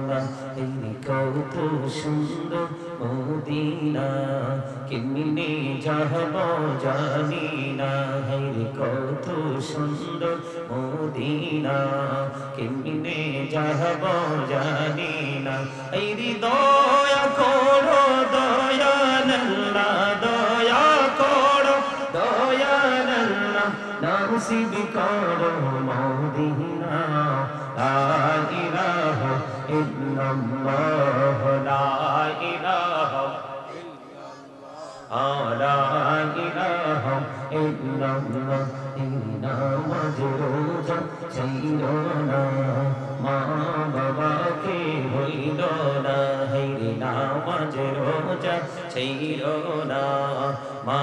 না এই কত সুন্দর মদিনা কেমনে যাব জানি না এই কত সুন্দর মদিনা কেমনে যাব জানি না এই দয়া করো দয়াল আল্লাহ দয়া করো দয়াল আল্লাহ নসিব করো মদিনা লা ইলাহা ইল্লাল্লাহ লা ইলাহা লা ইলাহা ইল্লাল্লাহ নামাজ রোজা ছাইরো না মা বাবাকে ভুইল না হে নামাজ রোজা ছাইরো না মা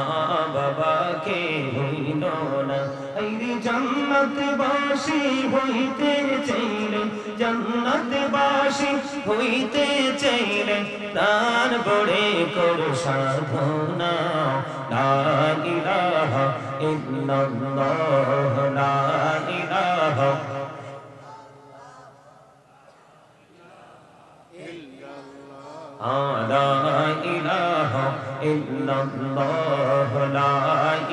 বাবাকে ভুইল না হে জান্নাতবাসী হইতে চাইলে জান্নাতবাসী হইতে চাইলে প্রাণ বড়ে করো সাধনা লা ইলাহা ইল্লাল্লাহ লা ইলাহা লা ইলাহা ইল্লাল্লাহ লা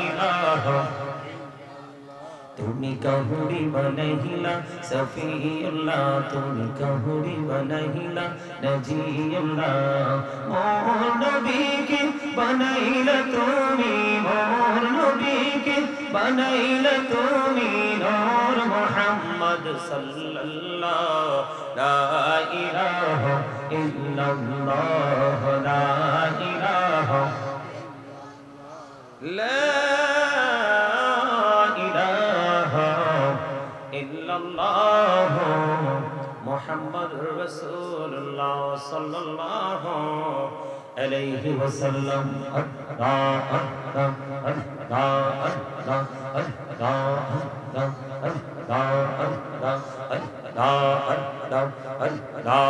ইলাহা তুমি কাহুরি বনহিলা সফিউল্লাহ তুমি কাহুরি বনহিলা নজিউল্লাহ মোর নবীকে বনাইলা তুমি মোর নবীকে বনাইলা তুমি নূর মুহাম্মদ সাল্লাল্লাহ লা ইলাহা ইল্লাল্লাহ লা ইলাহা লা ইল্লাল্লাহ মুহাম্মাদুর রাসূলুল্লাহ সাল্লাল্লাহু আলাইহি ওয়াসাল্লাম আল্লাহ আল্লাহ আল্লাহ আল্লাহ আল্লাহ আল্লাহ আল্লাহ আল্লাহ আল্লাহ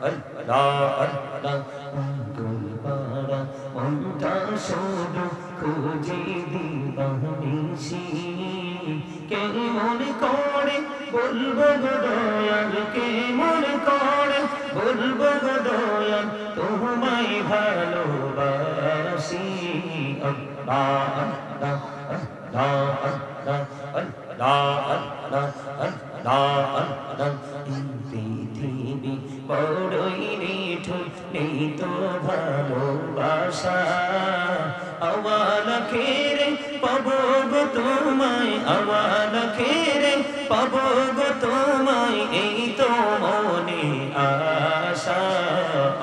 আল্লাহ আল্লাহ দুলবারা মনটা শুধু খুঁজে দিবানিসি কেমন করে বলবো গো দয়াল কেমন করে বলবো গো দয়াল তোমায় ভালোবাসি আল্লাহ আল্লাহ আল্লাহ আল্লাহ আল্লাহ আল্লাহ আল্লাহ পৃথিবী বড়ই নিঠুর নেই তো ভালোবাসা আওয়াল খেরে পাবো গো তোমায় আওয়াল খেরে পাবো গো তোমায় এই তো মনে আশা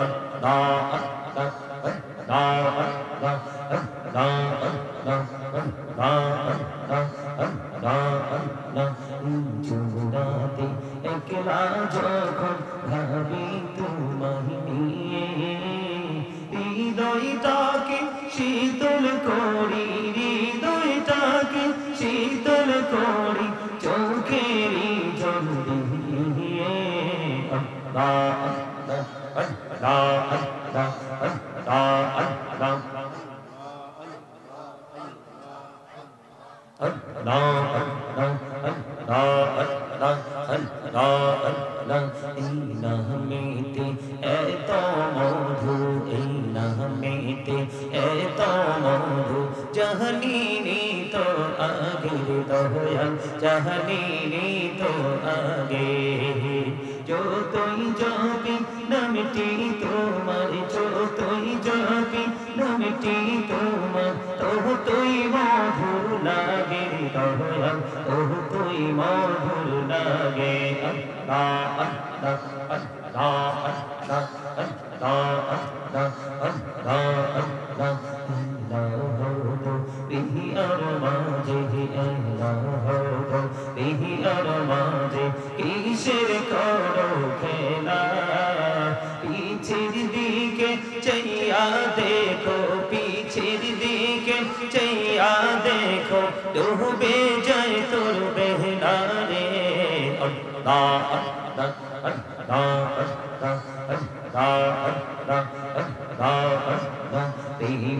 আল্লাহ আল্লাহ আল্লাহ আল্লাহ আল্লাহ আল্লাহ আল্লাহ জুরাতে একলা যখন ভাবি তোমায় নিয়ে হৃদয়টাকে শীতল করি হৃদয়টাকে শীতল করি চোখের জল দিয়ে আল্লাহ আল্লাহ আল্লাহ আল্লাহ আল্লাহ আল্লাহ এই নামেতে এত মধু এই নামেতে এত মধু জাহানিনি তো আগের দয়াল জাহানিনি তো আগে যতই জপি নামটি তোমার যতই জপি নামটি তোমার ততই মধুর লাগে দয়াল ততই মধুর লাগে আল্লাহ আল্লাহ আল্লাহ আল্লাহ আল্লাহ আল্লাহ আল্লাহ আল্লাহ বিহি আর মাঝে বিহি আর মাঝে কিসের করো খেলা পিছের দিকে চাইয়া দেখো পিছের দিকে চাইয়া দেখো ডুবে যায় তোর বেহনা রে আল্লাহ আল্লাহ আল্লাহ আল্লাহ আল্লাহ আল্লাহ আল্লাহ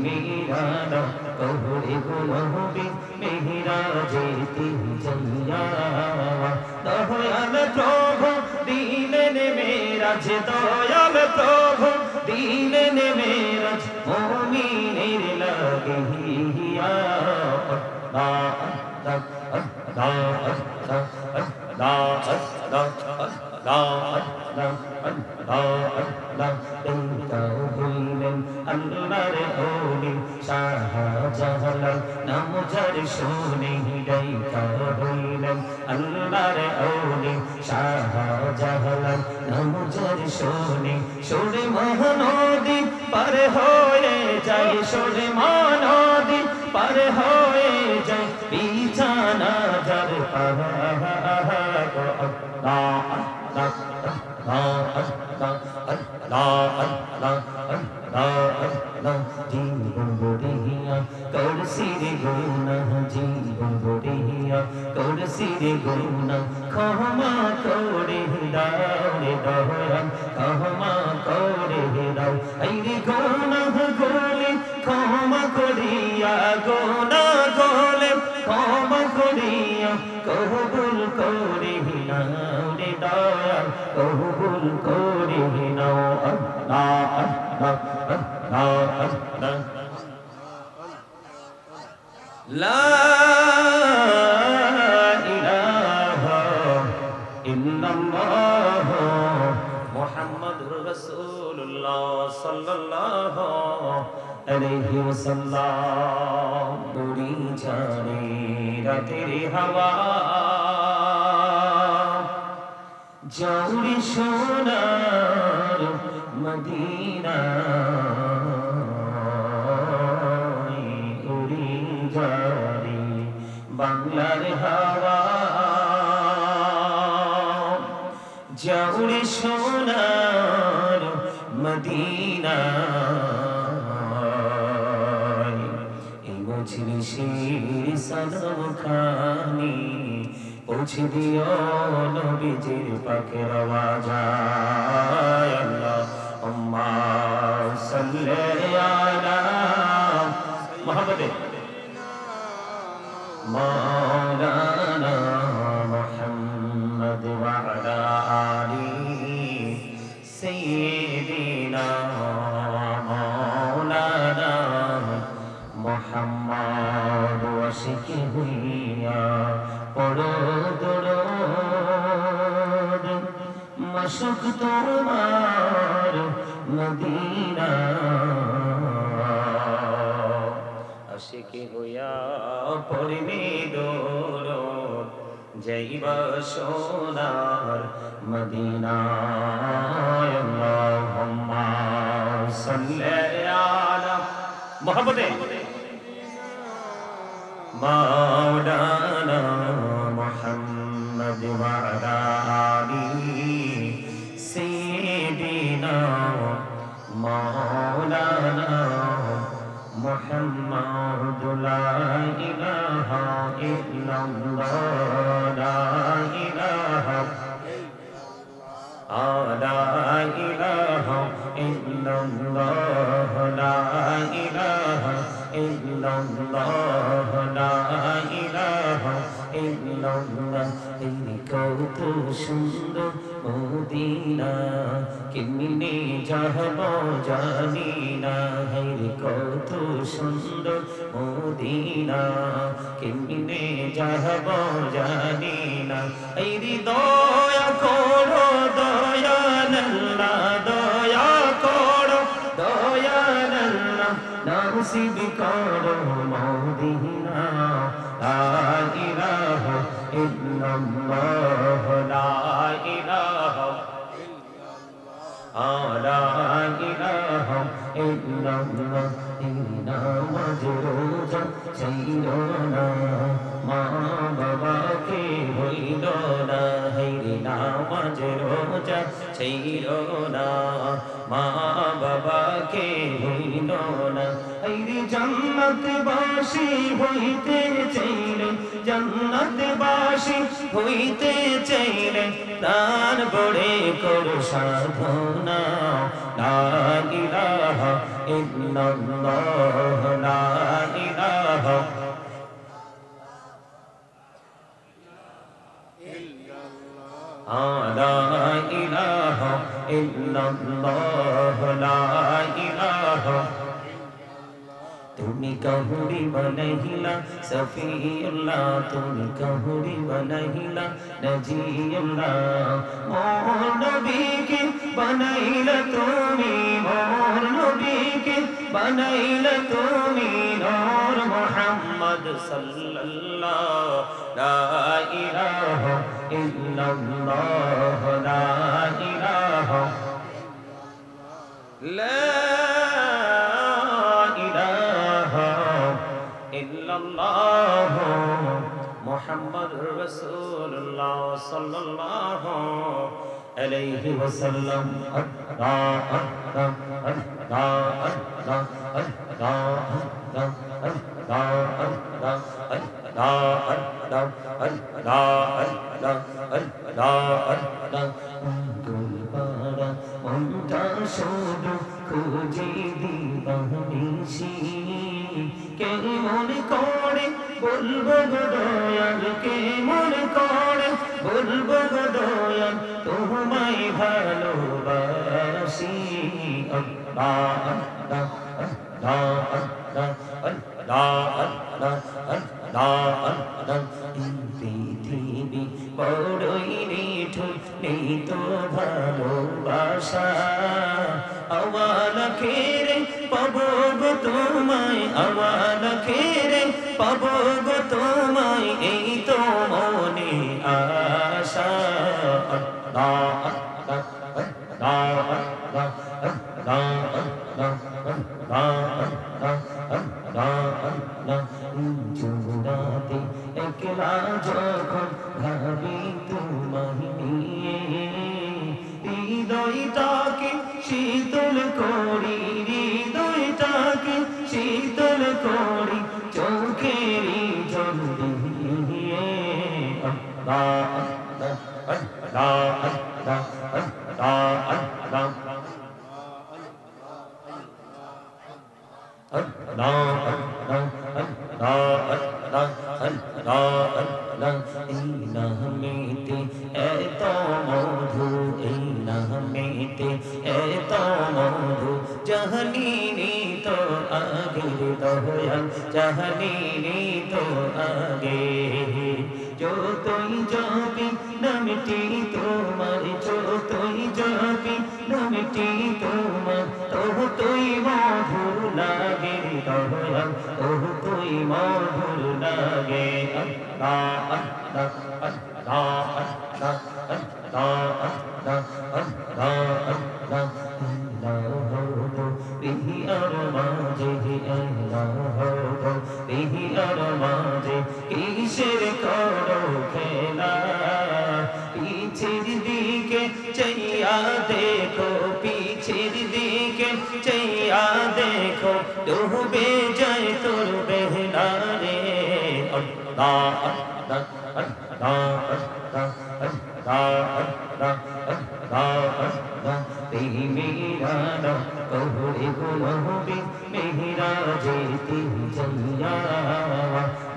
মেরা কহরে গুনহবি মেরা যেতে যাইয়া দয়াল প্রভু দিলেন মেরা মেরাজ দয়াল প্রভু দিলেন মেরাজ মুমিনের লাগিয়া আল্লাহ আল্লাহর ওলি শাহজালাল নাম যার শুনে ডাইকা হইলেন আল্লাহর ওলি শাহজালাল নাম যার শুনে সুরে মহানদী পার হয়ে যায় সুরে মহানদী পার হয়ে যায় বিছানা যার জীবন গড়িয়া করছি রে গুনা জীবন গড়িয়া করছি রে গুনা ক্ষমা করে দাও রে দয়াল ক্ষমা করে দাও এই রে গুনা গলে ক্ষমা করিয়া গুনা গলে ক্ষমা করিয়া কবুল করে নাও রে দয়াল কবুল করে নাও আল্লাহ আল্লাহ আল্লাহ লা ইলাহা ইল্লাল্লাহ মুহাম্মাদুর রাসূলুল্লাহ সাল্লাল্লাহু আলাইহি ওয়াসাল্লাম উড়ি জানে রাতের হাওয়া জৌরি সোনার মদিনা উড়ি জানে বাংলার হাওয়া জৌরি সোনার মদিনা মজলিসের সালাম খানি পৌঁছে দিও নবীজির পাকের আওয়াজায় আল্লাহুম্মা সাল্লি আলা মুহাম্মাদ মাওলানা মুহাম্মদ ওয়া আলা আলি সাইয়্যিদিনা মাওলানা মুহাম্মদ ওয়াশিকি হুইয়া পড়ো দরুদ মশক তোমার মদিনা আশিকি হুইয়া পড়বে দরুদ যাইবা সোনার মদিনা আল্লাহুম্মা সাল্লি আলা মুহাম্মাদ مولانا محمد وعلى آله سيدنا مولانا محمد لا إله إلا الله لا إله لا إله إلا الله لا إله إلا الله لا إله إلا الله কত সুন্দর মদিনা কেমনে যাব জানি না কত সুন্দর মদিনা কেমনে যাব জানি না এই দয়া করো দয়াল আল্লাহ দয়া করো দয়াল আল্লাহ নসিব করো মদিনা লা ইলাহা ইল্লাল্লাহ লা ইলাহা লা ইলাহা ইল্লাল্লাহ নামাজ রোজা ছিল না মা বাবাকে হইল না হেরি নামাজ রোজা ছিল না মা বাবাকে হইল না হেরি জান্নাতবাসী হইতে চাইলে জান্নাতবাসী হইতে চাইলে প্রাণ বড়ে করো সাধনা লা ইলাহা ইল্লাল্লাহ লা ইলাহা লা ইলাহা ইল্লাল্লাহ লা ইলাহা তুমি কাহুরি বনহিলা সফিউল্লাহ তুমি কাহুরি বনহিলা নজিউল্লাহ মোর নবীকে বনাইলা তুমি মোর নবীকে বনাইলা তুমি নূর মুহাম্মদ সাল্লাল্লাহু লা ইলাহা ইল্লাল্লাহ লা ইলাহা লা ইল্লাল্লাহ মুহাম্মাদুর রাসূলুল্লাহ সাল্লাল্লাহু আলাইহি ওয়াসাল্লাম আল্লাহ আল্লাহ আল্লাহ আল্লাহ আল্লাহ আল্লাহ আল্লাহ আল্লাহ আল্লাহ দুলবারা মনটা শুধু খুঁজে দিবানিসি কেমন করে বলবো গো দয়াল কেমন করে বলবো গো দয়াল তোমায় ভালোবাসি আল্লাহ আল্লাহ আল্লাহ আল্লাহ আল্লাহ আল্লাহ আল্লাহ পৃথিবী বড়ই নিঠুর নেই তো ভালোবাসা আওয়াল খেরে পাবো গো তোমায় আওয়াল খেরে পাবো গো তোমায় এই তো মনে আশা আল্লাহ আল্লাহ আল্লাহ আল্লাহ আল্লাহ আল্লাহ জুনাতে একলা যখন ভাবি তোমায় নিয়ে হৃদয়টাকে শীতল করি হৃদয়টাকে শীতল করি চোখেরই জল দিয়ে আল্লাহ আল্লাহ আল্লাহ আল্লাহ আল্লাহ আল্লাহ এই নামেতে এত মধু এই নামেতে এত মধু জাহানিনি তো আগের দয়াল জাহানিনি তো আগে যতই জপি নামটি তোমার যতই জপি নামটি তোমার ততই মধুর লাগে দয়াল ততই মধুর লাগে আল্লাহ আল্লাহ আল্লাহ আল্লাহ আল্লাহ আল্লাহ আল্লাহ আল্লাহ বিহি আর মাঝে বিহি আর মাঝে কিসের করো খেলা পিছের দিকে চাইয়া দেখো পিছের দিকে চাইয়া দেখো ডুবে যায় তোর বেহনা রে আল্লাহ আল্লাহ আল্লাহ আল্লাহ আল্লাহ আল্লাহ আল্লাহ মেহরানা কবরে গুনহবি মেহরাজে তিন জাইয়া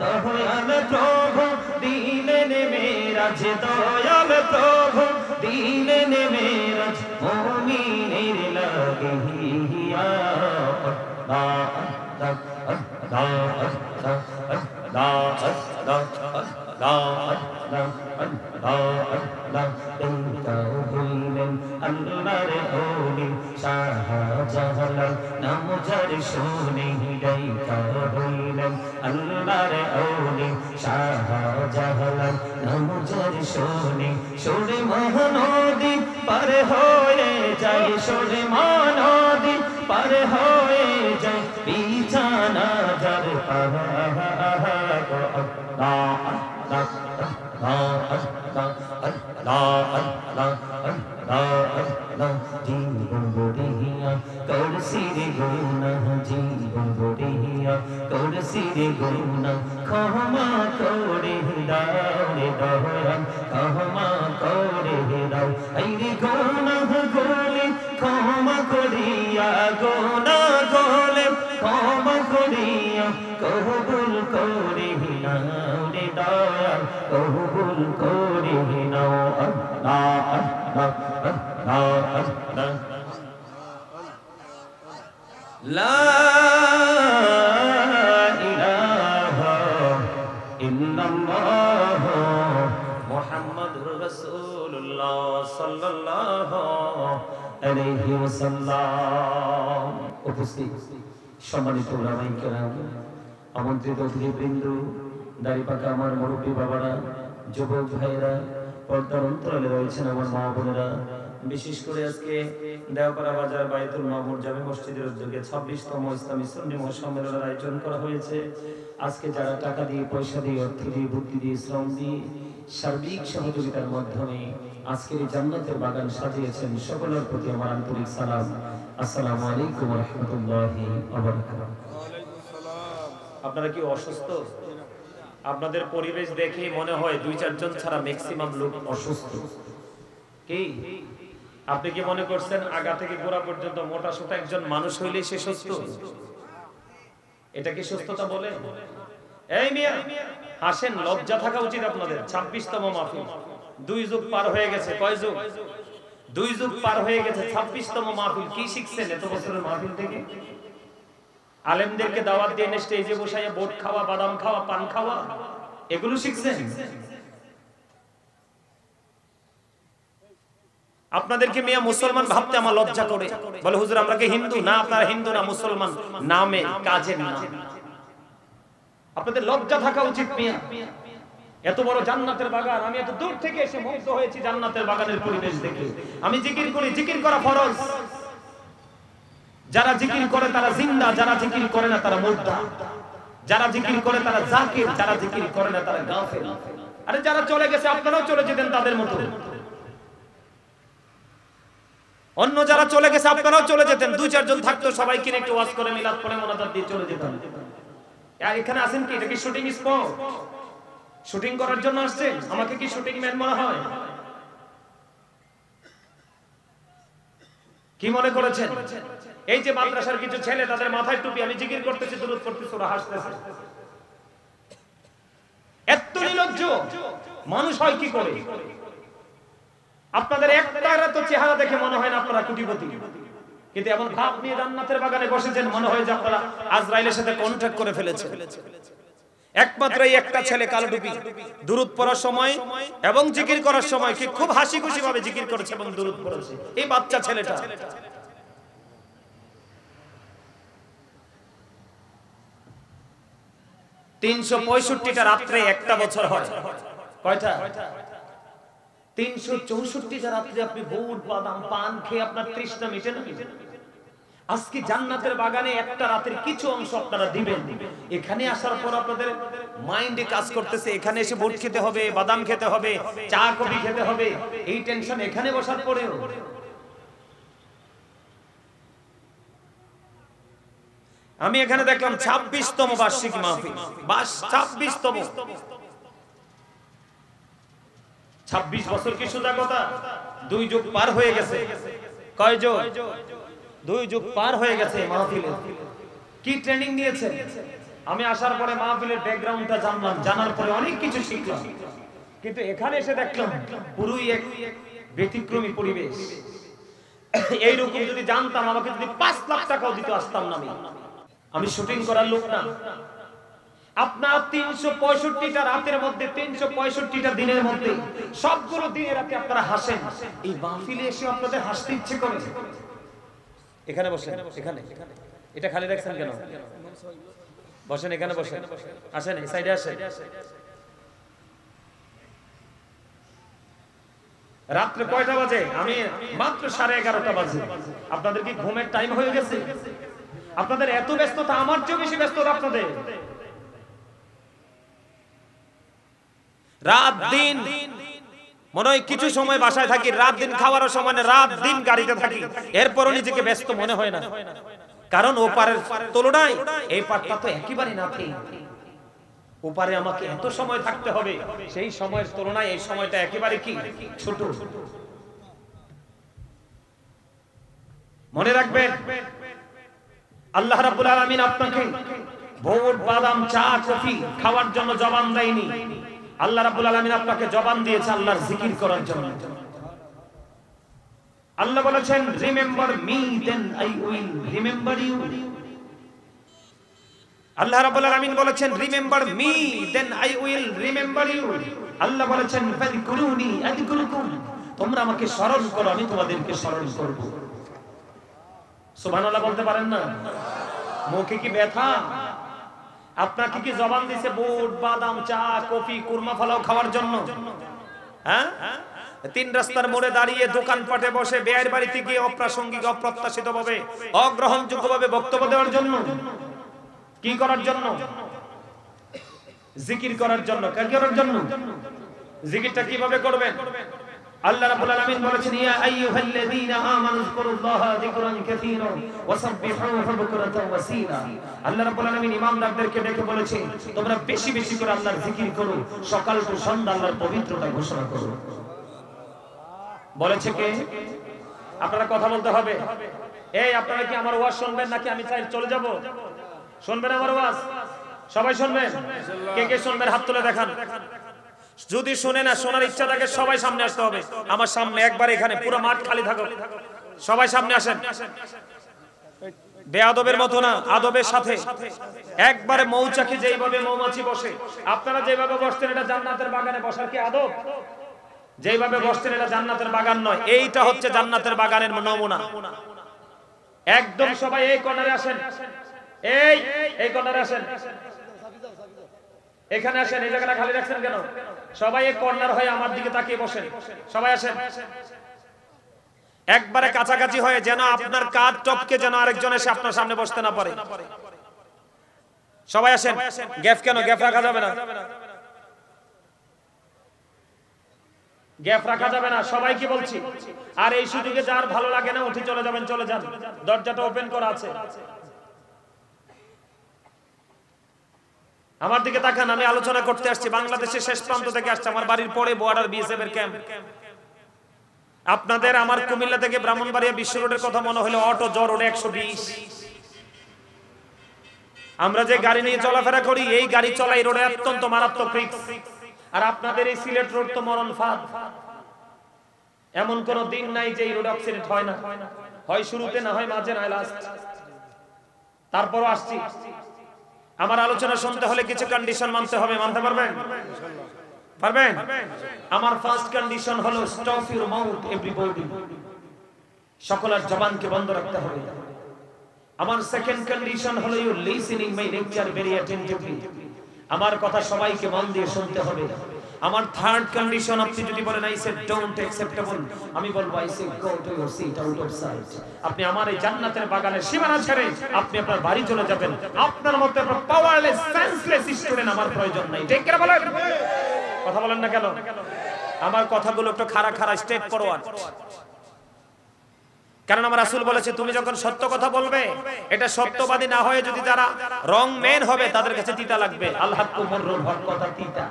দয়াল প্রভু দিলেন মেরাজ দয়াল প্রভু দিলেন মেরাজ মুমিনের লাগিয়া আল্লাহ আল্লাহ আল্লাহ আল্লাহ আল্লাহ আল্লাহ আল্লাহ হইলেন আল্লাহর ওলি শাহজালাল নাম যার শুনে ডাইকা হইলেন আল্লাহর ওলি শাহজালাল নাম যার শুনে সুরে মহানদী পার হয়ে যায় সুরে মহানদী পার হয়ে যায় বিছানা যার জীবন বড়িয়া করসির গুনা জীবন বড়িয়া করসির গুনা ক্ষমা করে দাও রে দয়াল ক্ষমা করে দাও এই রে গুনা গলে ক্ষমা করিয়া গুনা গলে ক্ষমা করিয়া কবুল করে নাও রে দয়াল কবুল করে নাও আল্লাহ আল্লাহ আল্লাহ লা ইলাহা ইল্লাল্লাহ মুহাম্মাদুর রাসূলুল্লাহ সাল্লাল্লাহু আলাইহি ওয়াসাল্লাম। উপস্থিত সম্মানিত উলামায়ে কেরাম, আমন্ত্রিত অতিথিবৃন্দ, দাড়িপাকা আমার মুরব্বী বাবারা, যুবক ভাইরা, পর্দার অন্তরালে রয়েছেন আমার মা বোনেরা, বিশেষ করে আজকে দেওপাড়া বাজার বায়তুল মামুর জামে মসজিদের উদ্যোগে 26তম ইসলামী সুন্নি মহাসম্মেলনের আয়োজন করা হয়েছে। আজকে যারা টাকা দিয়ে, পয়সা দিয়ে, অর্থ দিয়ে, বুদ্ধি দিয়ে, শ্রম দিয়ে, সার্বিক সহযোগিতার মাধ্যমে আজকের এই জান্নাতের বাগান সাজিয়েছেন, সকলের প্রতি আমার আন্তরিক সালাম। আসসালামু আলাইকুম ওয়া রাহমাতুল্লাহি ওয়া বারাকাতুহু। আপনারা কি অসুস্থ? আপনাদের পরিবেশ দেখে মনে হয় 2-4 জন ছাড়া ম্যাক্সিমাম লোক অসুস্থ। কি আপনি কি মনে করছেন আগা থেকে গোড়া পর্যন্ত মোটা সোটা একজন মানুষ হইলেই সে সুস্থ? এটা কি সুস্থতা বলে? এই মিয়া হাসেন, লজ্জা থাকা উচিত আপনাদের। 26তম মাহফিল, 2 যুগ পার হয়ে গেছে। কয় যুগ? 2 যুগ পার হয়ে গেছে। 26তম মাহফিল। কি শিখছেন এত বছরের মাহফিল থেকে? আলেমদেরকে দাওয়াত দিয়ে স্টেজে বসাইয়া বোট খাওয়া, বাদাম খাওয়া, পান খাওয়া, এগুলো শিখছেন? আপনাদেরকে মিয়া মুসলমান ভাবতে আমার লজ্জা করে। বলে হুজুর আমরা কি হিন্দু? না, আপনারা হিন্দু না, মুসলমান নামে কাজে না। আপনাদের লজ্জা থাকা উচিত মিয়া। এত বড় জান্নাতের বাগান, আমি এত দূর থেকে এসে মুগ্ধ হয়েছি জান্নাতের বাগানের পরিবেশ দেখে। আমি জিকির করি, জিকির করা ফরজ। যারা জিকির করে তারা জিন্দা, যারা জিকির করে না তারা মুর্দা। যারা জিকির করে তারা জাকির, যারা জিকির করে না তারা গাফেল। আরে যারা চলে গেছে আপনারাও চলে যেতেন তাদের মতো। অন্য যারা চলে গেছে আপনারাও চলে যেতেন। 2-4 জন থাকতো, সবাইকে একটু ওয়াজ করে মিলাদ পড়ে মোনাজাত দিয়ে চলে যেতেন। আর এখানে আছেন কি? এটা কি শুটিং স্পট? শুটিং করার জন্য আসছেন? আমাকে কি শুটিং ম্যান মনে হয়? কি মনে করেছেন? এই যে মাদ্রাসার কিছু ছেলে, তাদের মাথায় টুপি, আমি জিকির করতেছি, দুরূদ পড়তেছি, ওরা হাসতেছে। এত নির্লজ্জ মানুষ হয় কি করে? আপনাদের একটার তো চেহারা দেখে মনে হয় না আপনারা কোটিপতি, কিন্তু এমন ভাব নিয়ে জান্নাতের বাগানে বসেছেন মনে হয় যে আপনারা আজরাইলের সাথে কন্ট্রাক্ট করে ফেলেছেন। একমাত্র এই একটা ছেলে কালো টুপি, দুরূদ পড়ার সময় এবং জিকির করার সময় কি খুব হাসি খুশি ভাবে জিকির করেছে এবং দুরূদ পড়েছে। এই বাচ্চা ছেলেটা 365টা রাত্রে একটা বছর হয়। কয়টা? 364টা রাত্রে আপনি বুট বাদাম পান খেয়ে আপনার তৃষ্ণা মিটে না। আজকে জান্নাতের বাগানে একটা রাতের কিছু অংশ আপনারা দিবেন। এখানে আসার পর আপনাদের মাইন্ডে কাজ করতেছে এখানে এসে বুট খেতে হবে, বাদাম খেতে হবে, চা কফি খেতে হবে, এই টেনশন এখানে বসার পরেও। আমি এখানে দেখলাম 26তম বার্ষিক মাহফিল, 26তম। 26 বছর কি সোজা কথা? 2 যুগ পার হয়ে গেছে। কয় যুগ? 2 যুগ পার হয়ে গেছে মাহফিলে। কি ট্রেনিং নিয়েছে? আমি আসার পরে মাহফিলের ব্যাকগ্রাউন্ডটা জানলাম, জানার পরে অনেক কিছু শিখলাম, কিন্তু এখানে এসে দেখলাম পুরোই এক ব্যতিক্রমী পরিবেশ। এইরকম যদি জানতাম, আমাকে যদি 5 লাখ টাকাও দিতে আসতাম না। আমি শুটিং করার লোক না। আপনার 365টা রাতের মধ্যে, 365টা দিনের মধ্যে সবগুলো দিনের রাতে আপনারা হাসেন। এই মাহফিলে এসে আপনাদের হাসতে ইচ্ছে করে। এখানে বসেন, এখানে এটা খালি রাখছেন কেন? বসেন, এখানে বসেন, আসেন এই সাইডে আসেন। রাত্রে কয়টা বাজে? আমি মাত্র 11:30 বাজে। আপনাদের কি ঘুমের টাইম হয়ে গেছে? আপনাদের এত ব্যস্ততা, আমার চেয়ে বেশি ব্যস্ততা আপনাদের। রাত দিন মনে হয় কিছু সময় বাসায় থাকি, রাত দিন খাওয়ার সময় না, রাত দিন গাড়িতে থাকি, এরপরও নিজেকে ব্যস্ত মনে হয় না। কারণ ওপারের তুলনায় এই পারটা তো একেবারে না। ওপারে আমাকে এত সময় থাকতে হবে, সেই সময়ের তুলনায় এই সময়টা একেবারে কি ছোট। মনে রাখবেন, আল্লাহ রাব্বুল আলামিন আপনাকে ভোট বাদাম চা কফি খাওয়ার জন্য জবান দেয়নি। আল্লাহ রাব্বুল আলামিন আপনাকে জবান দিয়েছে আল্লাহর জিকির করার জন্য। আল্লাহ বলেছেন remember me then I will remember you. আল্লাহ রাব্বুল আলামিন বলেছেন remember me then I will remember you. আল্লাহ বলেছেন ফাযকুরুনি আযকুরুকুম, তোমরা আমাকে স্মরণ করো আমি তোমাদেরকে স্মরণ করব। সুবহানাল্লাহ বলতে পারেন না? মুখে কি ব্যথা? আপনাকে কি জবান দিছে বুট বাদাম চা কফি কুরমা ফলাও খাওয়ার জন্য? হ্যাঁ, তিন রাস্তার মোড়ে দাঁড়িয়ে দোকানপাটে বসে বেয়ের বাড়িতে গিয়ে অপ্রাসঙ্গিক অপ্রত্যাশিত ভাবে অগ্রহণযোগ্য ভাবে বক্তব্য দেওয়ার জন্য? কি করার জন্য? জিকির করার জন্য। কি করার জন্য? জিকিরটা কিভাবে করবেন? আল্লাহ রাব্বুল আলামিন বলেছেন ইয়া আইয়ুহাল্লাযীনা আমানু যিকুরুল্লাহা যিকরান কাসীরা ওয়াসাব্বিহুহু বুকরাতাও ওয়াসীলা। আল্লাহ রাব্বুল আলামিন ঈমানদারদেরকে ডেকে বলেছে তোমরা বেশি বেশি করে আল্লাহর জিকির করো, সকাল ও সন্ধ্যা আল্লাহর পবিত্রতা ঘোষণা করো। বলেছে কে? আপনারা কথা বলতে হবে। এই আপনারা কি আমার ওয়াজ শুনবেন নাকি আমি চাই চলে যাব? শুনবেন আমার ওয়াজ? সবাই শুনবেন? কে কে শুনবেন হাত তুলে দেখান। যদি শুনে না শোনার ইচ্ছা থাকে সবাই সামনে আসতে হবে। আমার সামনে একবার এখানে পুরো মাঠ খালি থাকুক, সবাই সামনে আসেন। বেয়াদবের মতো না, আদবের সাথে। একবারে মৌচাকে যেইভাবে মৌমাছি বসে আপনারা যেভাবে বসতেন এটা জান্নাতের বাগানে বসার কি আদব? যেইভাবে বসতেন এটা জান্নাতের বাগান নয়, এইটা হচ্ছে জান্নাতের বাগানের নমুনা। একদম সবাই এই কর্নারে আসেন, এই কর্নারে আসেন, এখানে আসেন। এই জায়গাটা খালি রাখছেন কেন? সবাই এই কর্নার হয়ে আমার দিকে তাকিয়ে বসেন। সবাই আসেন একবারে কাছাকাছি হয়ে, যেন আপনার কাঁধ টপকে যেন আরেকজন এসে আপনার সামনে বসতে না পারে। সবাই আসেন। গ্যাপ কেন? গ্যাপ রাখা যাবে না, গ্যাপ রাখা যাবে না। সবাই কি বলছি? আর এই সুযোগে যার ভালো লাগে না উঠে চলে যাবেন, চলে যান, দরজাটা ওপেন করা আছে। আমার দিকে তাকান, আমি আলোচনা করতে আসছি। বাংলাদেশের শেষ প্রান্ত থেকে আসছে, আমার বাড়ির পরে বর্ডার বিএসএফ এর ক্যাম্প। আপনাদের আমার কুমিল্লা থেকে ব্রাহ্মণবাড়িয়া বিশ্ব রোডের কথা মনে হলো অটো জ রোডে 120। আমরা যে গাড়ি নিয়ে চলাফেরা করি এই গাড়ি চলা এই রোডে অত্যন্ত মারাত্মক রিস্ক। আর আপনাদের এই সিলেট রোড তো মরণ ফাঁদ। এমন কোন দিন নাই যে এই রোড অ্যাক্সিডেন্ট হয় না, হয় শুরুতে না হয় মাঝে না লাস্ট। তারপরও আসছি। আমার আলোচনা শুনতে হলে কিছু কন্ডিশন মানতে হবে। মানতে পারবেন? পারবেন? আমার ফার্স্ট কন্ডিশন হলো স্টপ ইউর মাউথ এভরিবডি, সকলের জবানকে বন্ধ রাখতে হবে। আমার সেকেন্ড কন্ডিশন হলো you listening my lecture very attentively, আমার কথা সবাইকে মন দিয়ে শুনতে হবে। আমার থার্ড কন্ডিশন, আপনি যদি বলেন আই সে ডোন্ট অ্যাকসেপ্টেবল, আমি বলবো I say go to your seat out of sight. আপনি আমার এই জান্নাতের বাগানের সীমানা ছেড়ে আপনি আপনার বাড়ি চলে যাবেন। আপনার মতো পাওয়ারলেস সেন্সলেস স্টুডেন্ট আমার প্রয়োজন নাই। ঠিক করে বলেন? কথা বলেন না কেন? আমার কথাগুলো একটু খাড়া খাড়া স্ট্রেট ফরওয়ার্ড। কারণ আমার রাসূল বলেছে তুমি যখন সত্য কথা বলবে, এটা সত্যবাদী না হয়ে যদি যারা রং মেন হবে তাদের কাছে তিতা লাগবে। আল হাক্কু মুররুন, হক কথা তিতা।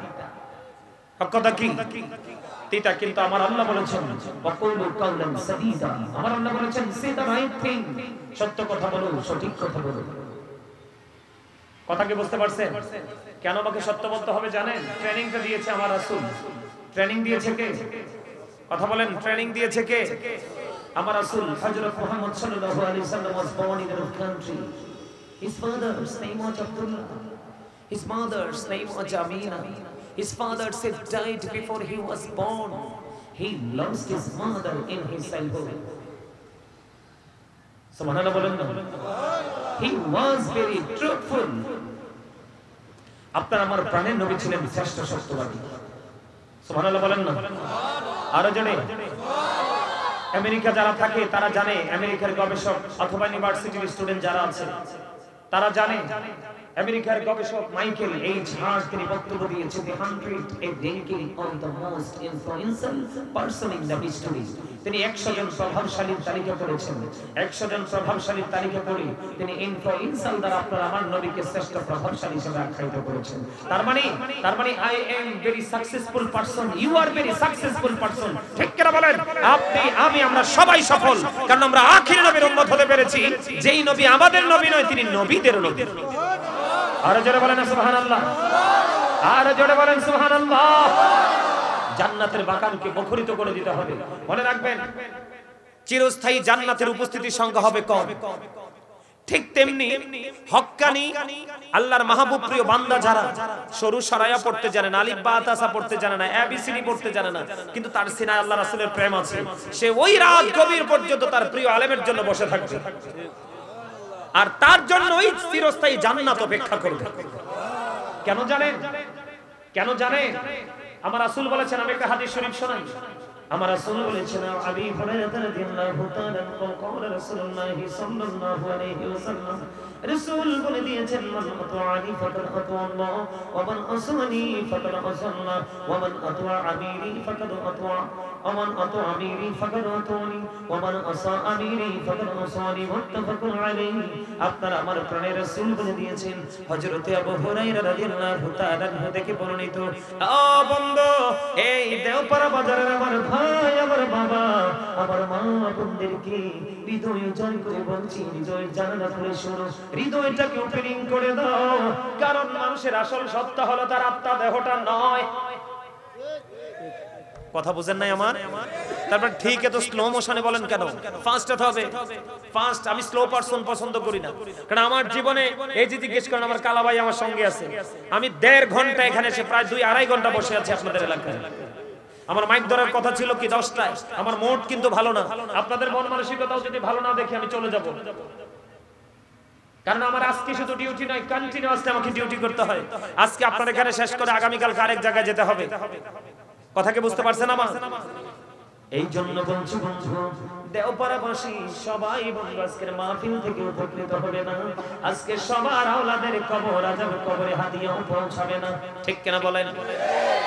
হক কথা কি? তিতা। কিন্তু আমার আল্লাহ বলেছেন ওয়াকুলু কাওলান সাদীদা, আমার আল্লাহ বলেছেন সে দ্য রাইট থিং, সত্য কথা বলো, সঠিক কথা বলো। কথা কি বুঝতে পারছেন? কেন আমাকে সত্য বলতে হবে জানেন? ট্রেনিংটা দিয়েছে আমার রাসূল। ট্রেনিং দিয়েছে কে? কথা বলেন, ট্রেনিং দিয়েছে কে? আমার রাসূল হযরত মুহাম্মদ সাল্লাল্লাহু আলাইহি ওয়াসাল্লাম was born in a country. His father's name was Abdullah. His mother's name was Amina. His father said died before he was born. He lost his mother in his childhood. Subhanallah bolen na. He was very truthful. আপনার আমার প্রাণের নবী ছিলেন শ্রেষ্ঠ সত্যবাদী। সুবহানাল্লাহ বলেন না? আরো জনে। আমেরিকা যারা থাকে তারা জানে, আমেরিকার গবেষক অথবা ইউনিভার্সিটির স্টুডেন্ট যারা আছে তারা জানে, আমেরিকার গবেষক মাইকেল এইচ হার্ট তিনি বক্তব্য দিয়েছেন the 100 a ranking on the most influential person in the history। তিনি 100 জন প্রভাবশালীর তালিকা করেছেন। 100 জন প্রভাবশালীর তালিকা করে তিনি ইনফ্লুয়েন্সাল দ্বারা আপনার আমার নবীকে শ্রেষ্ঠ প্রভাবশালী হিসেবে আখ্যায়িত করেছেন। তার মানে I am very successful person, you are very successful person. ঠিক কি না বলেন? আপনি আমি আমরা সবাই সফল, কারণ আমরা আখির নবীর উম্মত হতে পেরেছি। যেই নবী আমাদের নবী নয় তিনি নবীদের নবী। আর জোরে বলেন সুবহানাল্লাহ, আর জোরে বলেন সুবহানাল্লাহ। জান্নাতের বাগানকে মুখরিত করে দিতে হবে। মনে রাখবেন চিরস্থায়ী জান্নাতের উপস্থিতির সংখ্যা হবে কম। ঠিক তেমনি হক্কানি আল্লাহর মাহবুব প্রিয় বান্দা যারা সরু সরায়া পড়তে জানে না, আলিফ বা তাসা পড়তে জানে না, এবিসিডি পড়তে জানে না, কিন্তু তার সিনায় আল্লাহ রাসূলের প্রেম আছে, সে ওই রাত গভীর পর্যন্ত তার প্রিয় আলেমের জন্য বসে থাকবে আর তার জন্য ওই চিরস্থায়ী জান্নাত অপেক্ষা করবে। কেন জানেন? কেন জানেন? আমার রাসূল বলেছেন, আমি একটা হাদিস শরীফ শোনাই। আমার রাসূল বলেছেন, আবি হুরায়রা রাদিয়াল্লাহু তাআলা ক্বালা রাসূলুল্লাহ সাল্লাল্লাহু আলাইহি ওয়াসাল্লাম, রাসূল বলে দিয়েছেন, মান আতাআনি ফাকাদ আতাআল্লাহ ওয়া মান আসানি ফাকাদ আসাল্লাহ ওয়া মান আতাআ আমিরি ফাকাদ আতাআ ওয়া মান আতাআ আমিরি ফাকাদ আতাআনি ওয়া মান আসা আমিরি ফাকাদ আসানি মুত্তাফাকুন আলাইহি। আপনারা আমার প্রাণের রাসূল বলে দিয়েছেন, হযরতে আবু হুরায়রা রাদিয়াল্লাহু তাআলা থেকে বর্ণিত। ও বন্ধু, এই দেওপাড়া বাজারের আমার ভাই, আমার বাবা, আমার মা বোনদেরকে হৃদয় জয় করে বলছি, হৃদয়ের জানালা খুলে শোনো, হৃদয়টাকে ওপেনিং করে দাও। কারণ মানুষের আসল সত্তা হলো তার আত্মা, দেহটা নয়। কথা বুঝেন নাই আমার? তারপর ঠিক এত স্লো মোশনে বলেন কেন? ফাস্ট হতে হবে, ফাস্ট। আমি স্লো পারসন পছন্দ করি না, কারণ আমার জীবনে এই যে জিজ্ঞেস করেন, আমার কালা ভাই আমার সঙ্গে আছে, আমি 1.5 ঘন্টা এখানে এসে প্রায় 2-2.5 ঘন্টা বসে আছি আপনাদের এলাকায়। আমার মাইক ধরার কথা ছিল কি 10টায়, আমার মোড কিন্তু ভালো না। আপনাদের মন মানসিকতাও যদি ভালো না দেখে আমি চলে যাব, কারণ আমার আজকে শুধু ডিউটি নয়, কন্টিনিউয়াসলি আমাকে ডিউটি করতে হয়। আজকে আপনার এখানে শেষ করে আগামীকাল আরেক জায়গায় যেতে হবে। কথা কি বুঝতে পারছেন আমার? এই জন্য বলছি বন্ধু, দেওপাড়াবাসী সবাই বন্ধু আজকের মাহফিল থেকে উপকৃত হবে না, আজকে সবার আওলাদের কবর আযাব কবরে হাদিয়াও পৌঁছাবে না। ঠিক কিনা বলেন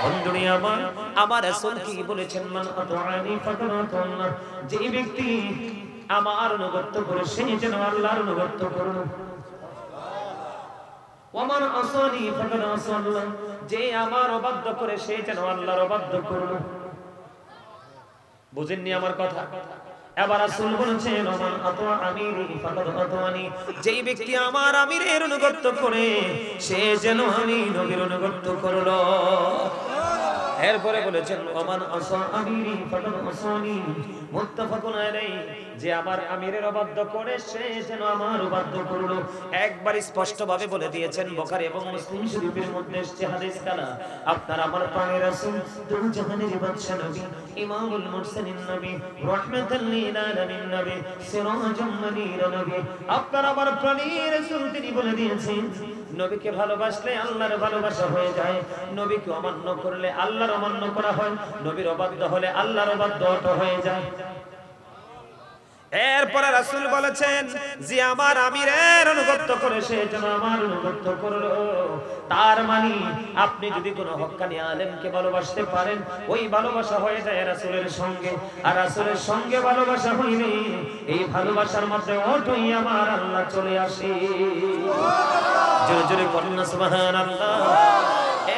বন্ধুনি আমার? আমার রাসূল কি বলেছেন, মান আতাআনি ফাকাদ আতাআল্লাহ, যে ব্যক্তি আমার অনুগত করে সে যেন আল্লাহর অনুগত করলো। ওয়া মান আসানি ফাকাদ আসাল্লাহ, যে আমার অবাধ্য করে সে যেন আল্লাহর অবাধ্য করলো। বুঝেননি আমার কথা? এবার রাসূল বলেছেন, ওমান আতা আমিরি ফাকাদ আতানি, যেই ব্যক্তি আমার আমিরের অনুগত করে সে যেন আমি নবীর অনুগত করলো। এরপরে বলেছেন, ওমান আসা আমিরি ফাকাদ আসানি মুত্তাফাকুন আলাইহি, যে আমার আমিরের অবাধ্য করে সে যেন আমার অবাধ্য করলো। একবার স্পষ্ট ভাবে বলে দিয়েছেন, বুখারী এবং মুসলিম শরীফের মধ্যে এসেছে হাদিস কানা। আপনার আমার প্রাণের রাসূল, দু জাহানের বাদশা নবী, ইমামুল মুরসালিন নবী, রাহমাতাল লিল আলামিন নবী, সিরাজুম মুনীর নবী, আপনার আমার প্রাণের রাসূল তিনি বলে দিয়েছেন, নবীকে ভালোবাসলে আল্লাহর ভালোবাসা হয়ে যায়, নবীকে অমান্য করলে আল্লাহর অমান্য করা হয়, নবীর অবাধ্য হলে আল্লাহর অবাধ্য হয়ে যায়। এরপরে রাসূল বলেছেন, যে আমার আমিরের অনুগত করে সে যেন আমার অনুগত করলো। তার মানে আপনি যদি কোনো হক্কানি আলেমকে ভালোবাসতে পারেন, ওই ভালোবাসা হয়ে যায় রাসূলের সঙ্গে, আর রাসূলের সঙ্গে ভালোবাসা হইলে এই ভালোবাসার মধ্যে ওঠই আমার আল্লাহ চলে আসে। জোরে জোরে বলুন না সুবহানাল্লাহ।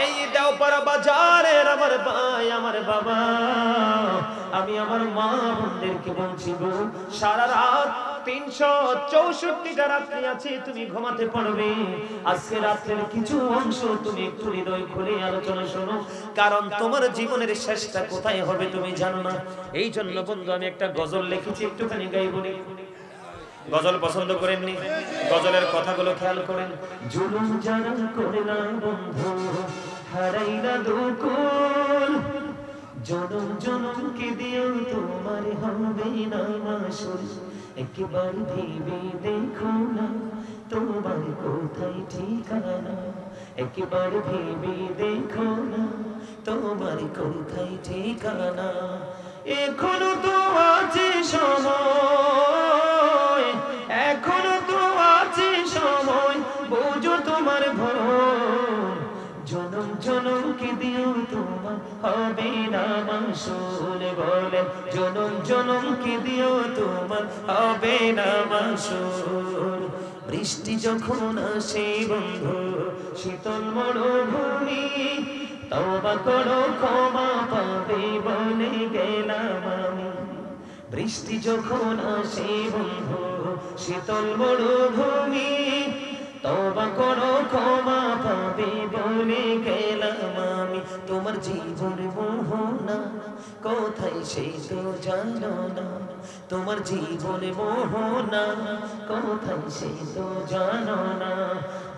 এই দেওপাড়া বাজারের আমার ভাই, আমার বাবা, আমি আমার মা বোনদেরকে বলছি গো, সারা রাত 364টা রাত্রি আছে, তুমি ঘুমাতে পারবে, আজকে রাতের কিছু অংশ তুমি একটু হৃদয় খুলে আলোচনা শোনো, কারণ তোমার জীবনের শেষটা কোথায় হবে তুমি জানো না। এই জন্য বন্ধু আমি একটা গজল লিখেছি, একটুখানি গাই বলি। গজল পছন্দ করেননি? গজলের কথাগুলো খেয়াল করেন। জুলুম যারা করলা বন্ধু হারাইলা দুকুল, জনম জনম কে দিও তোমার হবে না মাসুল, একবার ভেবে দেখো না তোমার কোথায় ঠিকানা, একবার ভেবে দেখো না তোমার কোথায় ঠিকানা। এখনো তো আছে সময়, এখনো তো আছে সময়, বুঝো তোমার ভয়, জনম জনম কে দিও তোমার হবে না মাসুল, বলে জনম জনম কে দিও তোমার হবে না মাসুল। বৃষ্টি যখন আসে বন্ধু শীতল মরুভূমি, তওবা করো ক্ষমা পাবে বলে গেলাম আমি। বৃষ্টি যখন আসে বন্ধু শীতল মরুভূমি, তওবা করো ক্ষমা পাবে হবে বলে গেলাম আমি, তোমার জীবন মোহনা কোথায় সেই তো জানো না, তোমার জীবন মোহনা কোথায় সেই তো জানো না।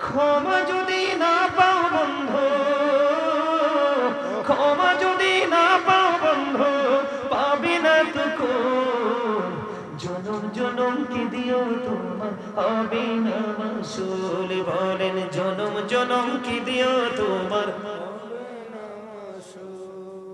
ক্ষমা যদি না পাও বন্ধু, ক্ষমা যদি না পাও বন্ধু, পাবে না তো কোন, জনম জনম কি দিও তোমার হবে না মাসুল, বলেন জনম জনম কি দিও তোমার